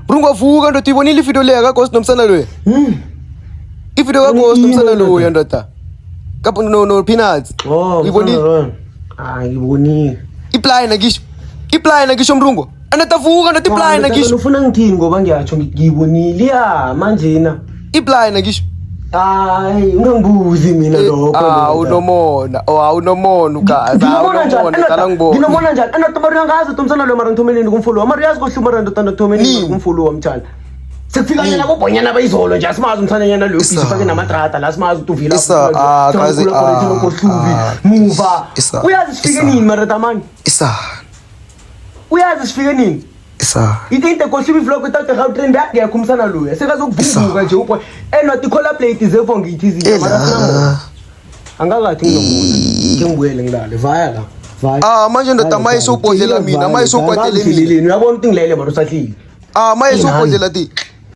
Mrungwa vuka ndo tibonile video le ka nomsana loya. Ivideo ka nomsana loya ndota. Kapo no peanuts. Ibonile. Ngibonile. Iplay na gisho Mrungwa. Anatavuka ndo tiplay na gisho. Ufuna ngithini ngoba ngiyatsho ngibonile manje na. Iplay na gisho. Ungangibuzi mina lokho. Unomona ugaza. Nginomona njani? Anatobaranga ngazi tomsana lo mara ngithomeleni kumfolo. Amariyazi kohlumara ndotanda ngithomeleni kumfolo wamthala. Sekufika yena bobonyana bayizolo nje asimazi umthanyana lo usifake namatrata la asimazi utuvila. Kazi muva. Uyazi sifike nini mara tamani? Uyazi sifike nini? Into koshimi vlog without the train back ya kumsana lo. Sekazokuvuka nje upho. Not color plate zefo ngithi izinto mara sina. Angakathi ngizobona. Ngibuyele ngilale vaya la. Vaya. Manje ndota mayiso ubhodlela mina, mayiso ubhodlela mina. Uyabona ukuthi ngilele mara usahlile. Mayiso ubhodlela ti.